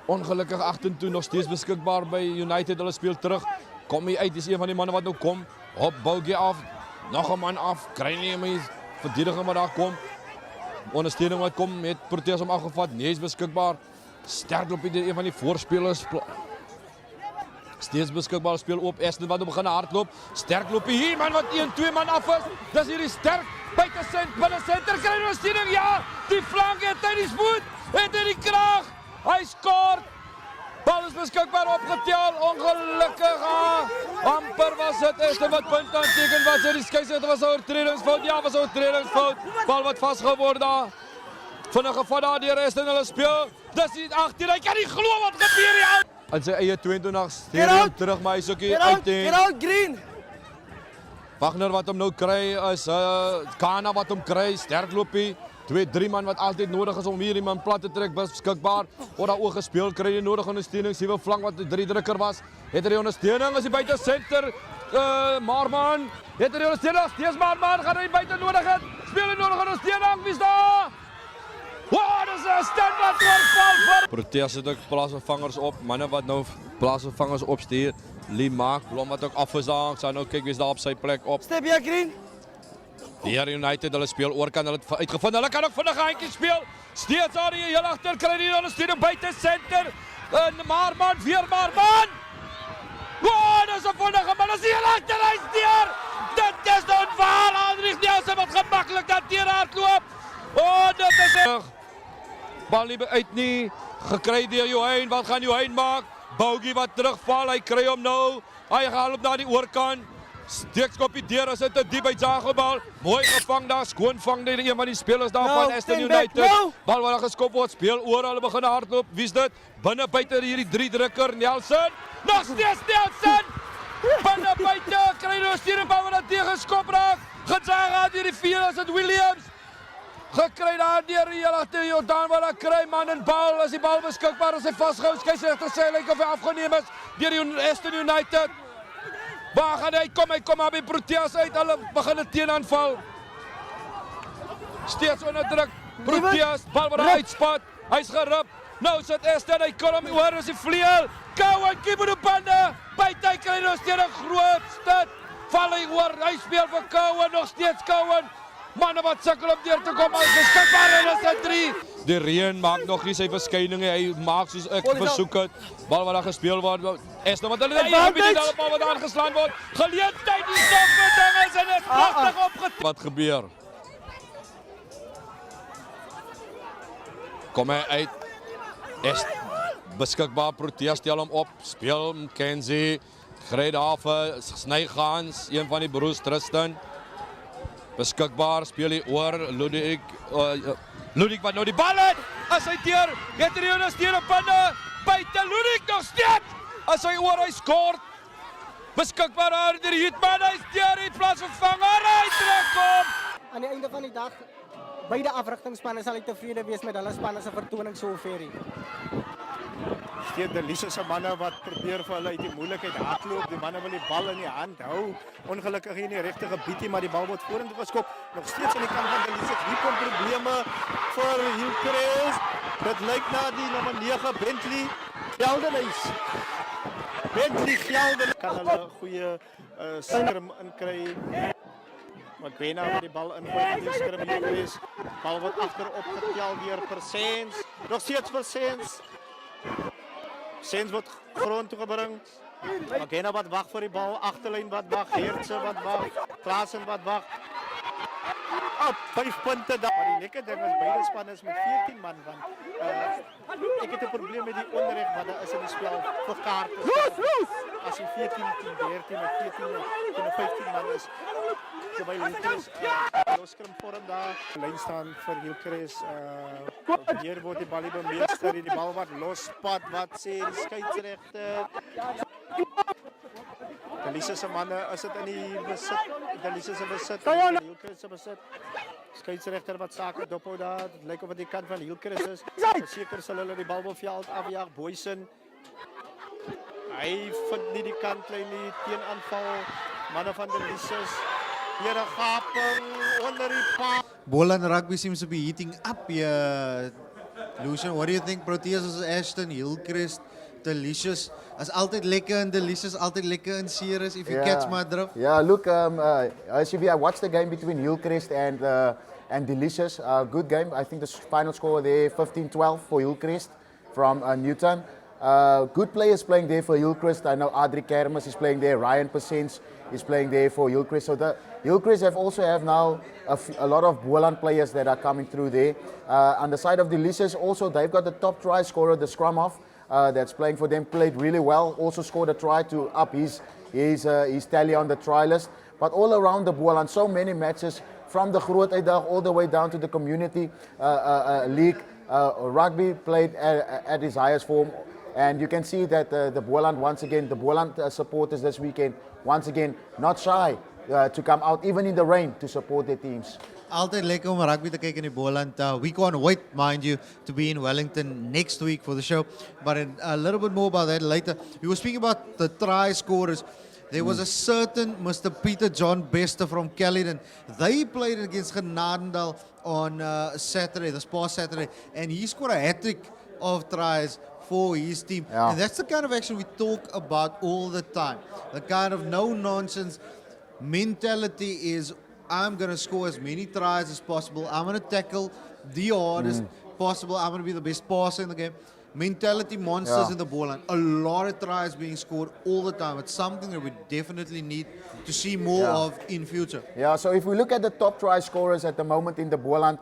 Ongelukkig agtertoe nog steeds beskikbaar by United. Hulle speel terug. Kom hy uit. Dis een van die manne wat nou kom. Op Boutjie af. Nog 'n man af. Kry nie my verdediger wat daar kom. Ondersteuning wat kom met Proteas om afgevat. Nee, is beskikbaar. Sterk loopie deur een van die voorspelers. Steeds beskikbaar speel op Aston wat begin hardloop. Sterk loopie hier man wat 1-2 man af is. Dis hierdie sterk buite senter kry ondersteuning. Ja, die flank het hy die spoed. Het hy die krag. Hy skoor. Bal is beskikbaar opgetel. Ongelukkig. Amper was dit Aston wat punt aanteken was. Die skeieregter was 'n oortredingsfout. Ja, was 'n oortredingsfout. Bal wat vasgeword daar. Vinnige vat daar deur Aston hulle speel. Dis nie 18. Hy kan nie glo wat gebeur hier. En sy eie 22 stadium terug, maar hy's ook hier uit. Get out, Green. Wagner wat hom nou kry is Kana wat hom kry, sterk loopie. 2-3 man wat altyd nodig is om hier iemand plat te trek, beskikbaar. Word daar ook gespeel, kry die nodige ondersteuning. Sewe flank wat 'n 3-drukker was. Het hy die ondersteuning as hy buite senter. Marman, het hy die ondersteuning? Steeds Marman gaan hy buite nodig het. Speel hy nodige ondersteuning? Wie's daar? Wow, dis 'n standaard voorval vir Proteas het ook plaasvervangers op. Manne wat nou plaasvervangers opstuur. Limaak, Blom wat ook af is daar. Sy nou kyk wie's daar op sy plek op. Step here, Green. Hier United, hulle speel oor kan hulle het uitgevind. Hulle kan ook vinnig handjies speel. Steeds daar die heel agter kry die ondersteuning buite senter. Marman, weer Marman. Wow, dis 'n vinnige man. Dis heel agter hy steur. Dit is onwaar. Andries Nelson wat gemaklik daar deur hardloop. Oh, dit is bal nie uit nie. Gekry deur Johan. Wat gaan Johan maak? Boutjie wat terugval. Hy kry hom nou. Hy gaan op na die oorkant. Steekskopie deur as dit te diep uit Zagelbal. Mooi gevang daar. Skoon vang deur een van die spelers daar No, van Aston stand back, United. no. Bal wat geskop word. Speel oor. Hulle begin hardloop. Wie's dit? Binne buite hierdie 3-drukker Nelson. Nog steeds Nelson. Binne buite kry hy 'n stuurbal wat tegen skop raak. Gezaga deur die 4 is dit Williams. Gekry daar deur die heel agter Jordan wat daar kry man en bal. As die bal beskikbaar is hy vasgehou. Skeieregter sê lyk of hy afgeneem is deur die Aston United. Waar gaan hy kom maar by Proteas uit, hulle begin 'n teenaanval. Steeds onder druk, Proteas, bal wat uitspat, hy's gerip. Nou sit Esther, hy kom hom oor as die vleuel. Cowan keep op die bande, buite hy kry nog steeds 'n groot stit. Val hy oor, hy speel vir Cowan, nog steeds Cowan. Manne wat sukkel om deur te kom, is beskikbaar en is 'n 3. Die reën maak nog nie sy verskyning nie, hy maak soos ek versoek het. Bal wat daar gespeel word, Esther wat hulle die bal wat aangeslaan word. Geleentheid die stopding is en dit is pragtig opgetree. Wat gebeur? Kom hy uit. Beskikbaar, Proteas stel hom op, speel McKenzie, kry daar vir Snygans, een van die broers Tristan. Beskikbaar, speel hy oor, Ludwig wat nou die bal het, as hy deur, het hy ondersteun op bande, buite Ludwig nog steeds, as hy oor, hy skoort. Beskikbaar daar, die Hitman, hy is deur, die plaasvervanger, hy terugkom. Aan die einde van die dag, beide afrigtingspanne sal tevrede wees met hulle spanne se vertoning sover. Steeds de Lisse se manne wat probeer vir hulle uit die moeilikheid hardloop. Die manne wil die bal in die hand hou. Ongelukkig hier in die regte gebied nie, maar die bal word vorentoe geskop. Nog steeds aan die kant van de Lisse. Hier kom probleme vir Hillcrest. Dit lyk na die nommer 9 Bentley Geldenhuis. Bentley Geldenhuis kan hulle 'n goeie skrim inkry. Maar Gwena met die bal ingooi in die skrim Hillcrest. Bal word agterop getel deur Persens. Nog steeds Persens. Sens wordt grond toegebring. Magena wat wacht voor die bal. Achterlijn wat wacht. Heertse wat wacht. Klaassen wat wacht. Op 5 punten daar. Maar die lekker ding is beide spannen met 14 man. Ik heb een probleem met die onderricht. Maar dat is in het spel voor kaarten. Als hij 14, 10, 13 of 14 of 15 man is. Terwijl Hillcrest loskrim vorm daar. Lijn staan voor Hillcrest. Hier wordt die bal niet bemeester. Die bal wat losspat. Wat sê die scheidsrechter. De Lisse mannen is het in die besit. De Lisse se besit. Hillcrest se besit. Scheidsrechter wat zaken dophou daar. Het lijkt of het die kant van Hillcrest is. Zeker zullen hulle die bal op veld afjaag. Boysen. Hij vindt niet die kantlijn niet. Teenaanval. Mannen van de Lisses. Hier een gaping onder die paal. Boland rugby seems to be heating up here. Lucian, what do you think? Proteas is Ashton, Hillcrest, Delicious. As altijd lekker en Delicious, altijd lekker en serious, if you catch my drift. Yeah, look, SUV, I watched the game between Hillcrest and Delicious. Good game. I think the final score there, 15-12 for Hillcrest from Newton. Good players playing there for Hillcrest. I know Adri Kermis is playing there. Ryan Persens is playing there for Hillcrest. So the Hillcrest also have now a lot of Boland players that are coming through there. On the side of Delicious, also they've got the top try scorer, the scrum off, that's playing for them. Played really well. Also scored a try to up his tally on the try list. But all around the Boland, so many matches from the Groot Uitdag all the way down to the community league. Rugby played at its highest form. And you can see that the Boland, once again, the Boland supporters this weekend, once again, not shy to come out, even in the rain, to support their teams. Altijd lekker om rugby te kijken in Boland. We can't wait, mind you, to be in Wellington next week for the show. But a little bit more about that later. We were speaking about the try scorers. There was a certain Mr. Peter John Bester from Caledon. They played against Genadendal on Saturday, this past Saturday, and he scored a hat-trick of tries for his team. Yeah. And that's the kind of action we talk about all the time. The kind of no-nonsense mentality is, I'm going to score as many tries as possible. I'm going to tackle the hardest possible. I'm going to be the best passer in the game. Mentality monsters in the ball, and a lot of tries being scored all the time. It's something that we definitely need to see more of in future. Yeah, so if we look at the top try scorers at the moment in the Boland,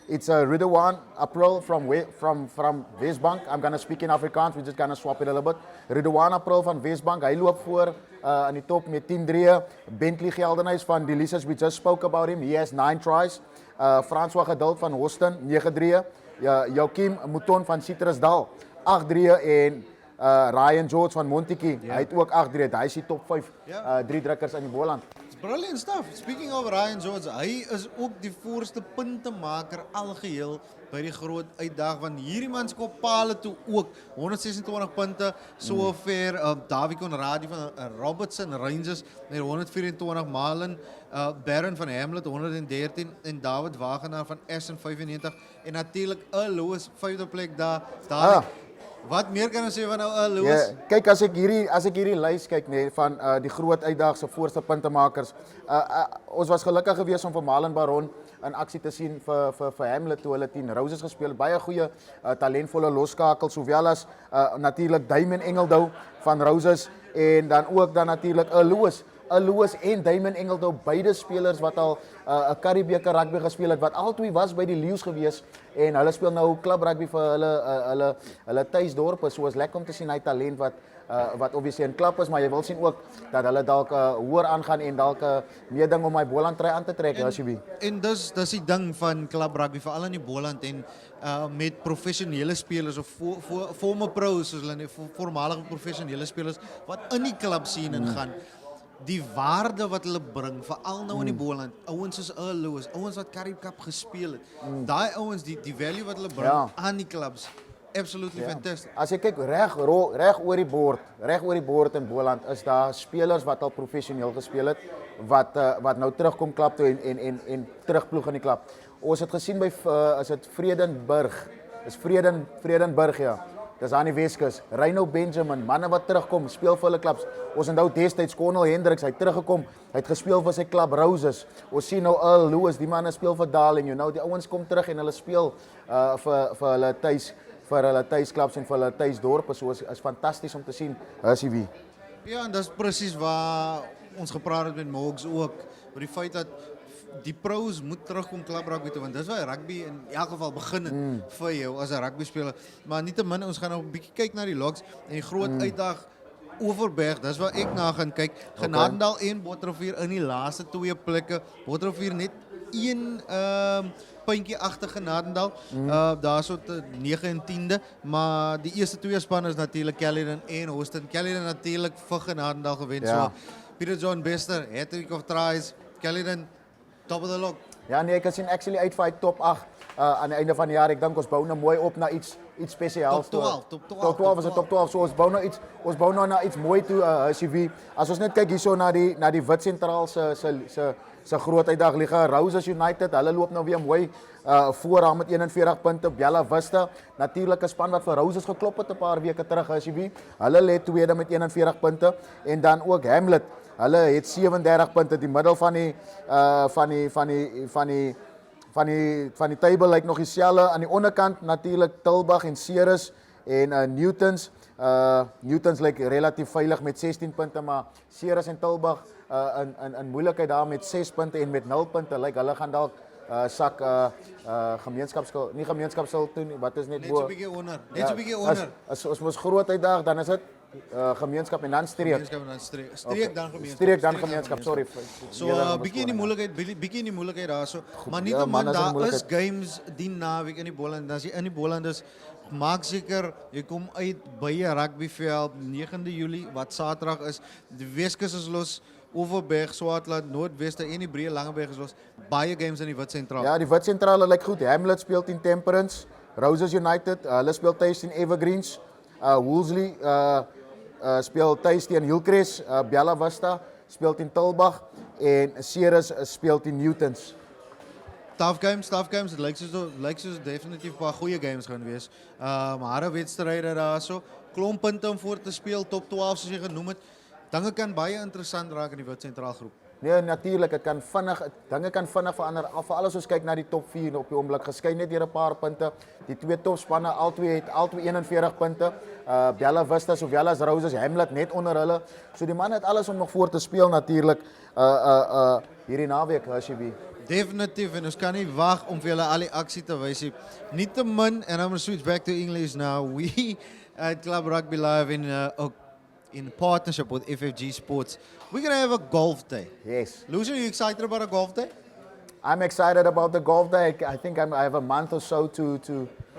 it's Ridwan April from Westbank. I'm going to speak in Afrikaans, we're just going to swap it a little bit. Ridwan April van Westbank, hy loop voor aan die top met 10-3. Bentley Geldenhuis van Delicious, we just spoke about him, he has 9 tries. François Geduld van Houston, 9-3. Joachim Mouton van Citrusdal, 8-3 en Ryan George van Montetjie, hy het ook 8-3. Hy is die top 5 drie drukkers in die Boland. It's Brilliant stuff. Speaking of Ryan George, hy is ook die voorste puntemaker algeheel by die groot uitdag, want hierdie man skop pale toe ook. 126 punte, so ver. Dawie Conradie van Robertson Rangers met 124, Marlon Barron van Hamlet 113 en David Wagenaar van Aston 95 en natuurlik Lewis 5de plek daar. Wat meer kan ons sê van nou Lewis? Ja, kyk as ek hierdie lys kyk van die groot uitdag se voorste puntemakers. Ons was gelukkig geweest om vir Marlon Baron in aksie te sien vir Hamlet toe hulle 10 Roses gespeel. Baie goeie talentvolle losskakels sowel as natuurlik Damon Engeldou van Roses en dan ook dan natuurlik Lewis en Damon Engeldou, beide spelers wat al 'n Karibeker rugby gespeel het, wat albei was by die Leeu's gewees en hulle speel nou klub rugby vir hulle tuisdorpe. So is lekker om te sien hy talent wat obviously in klub is, maar jy wil sien ook dat hulle dalk hoër aangaan en dalk meer ding om my Boland try aan te trek as jy wie. En dis die ding van klub rugby veral in die Boland en met professionele spelers of former pros soos hulle voormalige professionele spelers wat in die klub sien en gaan. Die waarde wat hulle bring, veral nou in die Boland, ouens soos Lewis, ouens wat Karib Cup gespeel het. Daai ouens, die value wat hulle bring aan die clubs, absolutely fantastic. As jy kyk reg oor die bord in Boland is daar spelers wat al professioneel gespeel het wat nou terugkom klub toe en terugploeg in die klub. Ons het gesien by is dit Vredenburg. Dis Vredenburg ja. Dis aan die Weskus. Reino Benjamin, manne wat terugkom, speel vir hulle klubs. Ons onthou destyds Cornel Hendricks, hy het teruggekom, hy het gespeel vir sy klub Roses. Ons sien nou Lewis, die manne speel vir Darling, die ouens kom terug en hulle speel vir hulle tuisklubs en vir hulle tuisdorpe. So is fantasties om te sien. Is hy wie? Ja, en dis presies waar ons gepraat het met Mogs ook, oor die feit dat die pros moet terugkom klub rugby toe, want dis waar rugby in elk geval begin het vir jou as 'n rugby speler. Maar nietemin, ons gaan nou 'n bietjie kyk na die logs en die groot uitdag Overberg, dis waar ek na gaan kyk. Genadendal en Botterivier in die laaste 2 plekke. Botterivier net 1 puntjie agter Genadendal. Daarso 9 en 10de, maar die eerste 2 spanne is natuurlik Caledon en Houston. Caledon natuurlik vir Genadendal gewen. So Peter John Bester, hat-trick of tries. Caledon top of the log. Ja nee, ek kan sien actually uit vir hy top 8 aan die einde van die jaar. Ek dink ons bou nou mooi op na iets spesiaals. Top 12 is 'n top 12. So ons bou nou na iets mooi toe CV. As ons net kyk hierso na die Wit Sentraal se groot uitdag liga, Roses United, hulle loop nou weer mooi vooraan met 41 punte. Bella Vista, natuurlik 'n span wat vir Roses geklop het 'n paar weke terug CV. Hulle lê tweede met 41 punte en dan ook Hamlet. Hulle het 37 punte die middel van die table lyk nog dieselfde. Aan die onderkant natuurlik Tilbag en Ceres en Newtons. Newtons lyk relatief veilig met 16 punte, maar Ceres en Tilbag in moeilikheid daar met 6 punte en met 0 punte. Lyk hulle gaan dalk sak gemeenskapskul, nie gemeenskapskul toe nie. Wat is net bo? Net so 'n bietjie onder. Net so 'n bietjie onder. As ons mos groot uitdag, dan is dit gemeenskap en dan streek. Gemeenskap en dan streek dan gemeenskap. Streek dan gemeenskap, sorry. So bietjie in die moeilikheid daarso. Maar nietemin daar is games die naweek in die Boland. As jy in die Boland is, maak seker jy kom uit by 'n rugbyveld 9de Julie wat Saterdag is. Die Weskus is los. Overberg, Swartland, Noordweste en die Breë Langeberg is los. Baie games in die Wit Sentraal. Ja, die Wit Sentraal lyk goed. Hamlet speel teen Temperance, Roses United, hulle speel tuis teen Evergreens. Woolsley speel tuis teen Hillcrest, Bella Vista speel teen Tilbag en Ceres speel teen Newtons. Tough games. Dit lyk soos definitief 'n paar goeie games gaan wees. Harde wedstryde daarso. Klomp punte om voor te speel, top 12 soos jy genoem het. Dinge kan baie interessant raak in die Wit Sentraal groep. Nee, natuurlik, dinge kan vinnig verander. Veral as ons kyk na die top 4 op die oomblik, geskei net deur 'n paar punte. Die 2 topspanne, albei het 41 punte. Bella Vista sowel as Roses, Hamlet net onder hulle. So die man het alles om nog voor te speel natuurlik. Hierdie naweek as jy wie. Definitief, en ons kan nie wag om vir julle al die aksie te wys nie. Nietemin, and I'm going to switch back to English now. We at Club Rugby Live in partnership with FFG Sports, we're going to have a golf day. Yes. Lucy, are you excited about a golf day? I'm excited about the golf day. I think I have a month or so to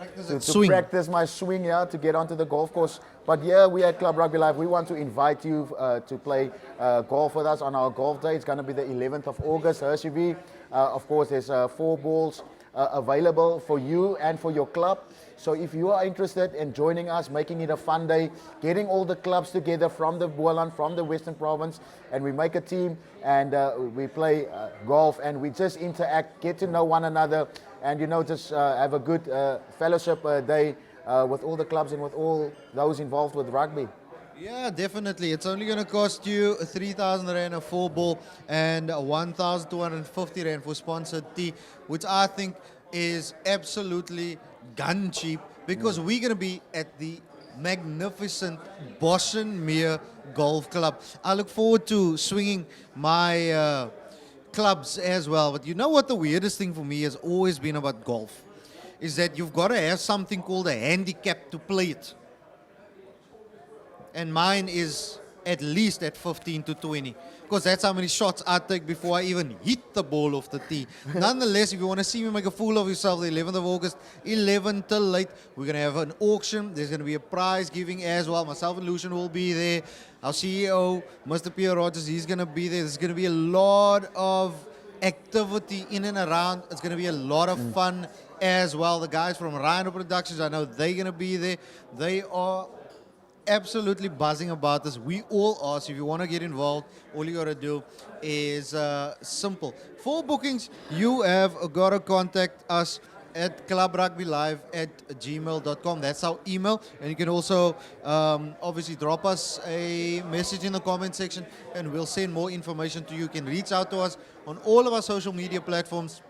to swing. practice my swing here to get onto the golf course. But here we at Club Rugby Live, we want to invite you to play golf with us on our golf day. It's going to be the 11th of August, Hershey. Of course, there's 4 balls available for you and for your club. So if you are interested in joining us, making it a fun day, getting all the clubs together from the Boland, from the Western Province, and we make a team and we play golf and we just interact, get to know one another, and just have a good fellowship day with all the clubs and with all those involved with rugby. Yeah, definitely. It's only going to cost you 3,000 Rand a 4 ball and 1,250 Rand for sponsored tee, which I think is absolutely gun cheap because we're going to be at the magnificent Boshenmere Golf Club. I look forward to swinging my clubs as well. But you know what the weirdest thing for me has always been about golf? Is that you've got to have something called a handicap to play it. And mine is at least at 15 to 20. Because that's how many shots I take before I even hit the ball off the tee. Nonetheless, if you want to see me make a fool of yourself, the 11th of August, 11 till late, we're going to have an auction. There's going to be a prize giving as well. Myself and Lucian will be there. Our CEO, Mr. Pierre Rogers, he's going to be there. There's going to be a lot of activity in and around. It's going to be a lot of fun as well. The guys from Rhino Productions, I know they're going to be there. They are absolutely buzzing about this. We all are. So if you want to get involved, all you got to do is simple. For bookings, you have got to contact us at clubrugbylive@gmail.com. That's our email. And you can also obviously drop us a message in the comment section and we'll send more information to you. You can reach out to us on all of our social media platforms.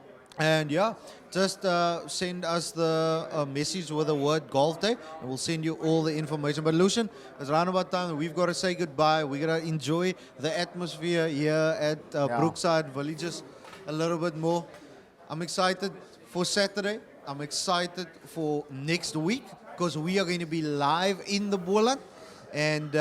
And yeah, just send us the message with the word golf day and we'll send you all the information. But Lucian, it's around about time. We've got to say goodbye. We're going to enjoy the atmosphere here at Brookside Villages a little bit more. I'm excited for Saturday. I'm excited for next week because we are going to be live in the Boland. And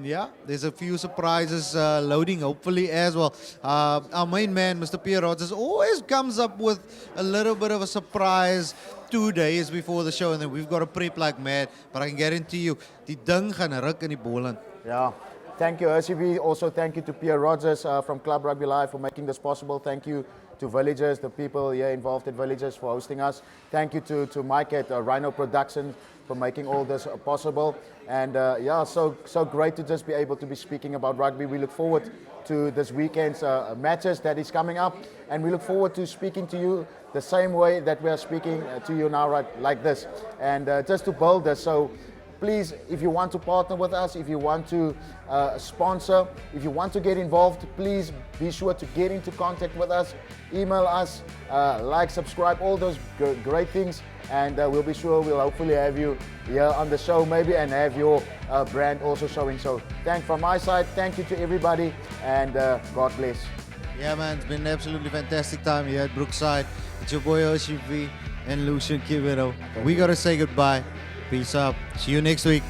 yeah, there's a few surprises loading, hopefully, as well. Our main man, Mr. Pierre Rogers, always comes up with a little bit of a surprise 2 days before the show, and then we've got to prep like mad. But I can guarantee you, die ding gaan ruk in die Boland. Yeah. Thank you, RCB. Also, thank you to Pierre Rogers from Club Rugby Live for making this possible. Thank you to Villagers, the people here involved at Villagers for hosting us. Thank you to Mike at Rhino Productions for making all this possible. And yeah, so great to just be able to be speaking about rugby. We look forward to this weekend's matches that is coming up. And we look forward to speaking to you the same way that we are speaking to you now, right, like this. And just to build this, so please, if you want to partner with us, if you want to sponsor, if you want to get involved, please be sure to get into contact with us. Email us, like, subscribe, all those great things. And we'll be sure we'll hopefully have you here on the show maybe and have your brand also showing. So from my side, thank you to everybody and God bless. Yeah, man, it's been an absolutely fantastic time here at Brookside. It's your boy OCV and Lucian Kibero. We got to say goodbye. Peace out. See you next week.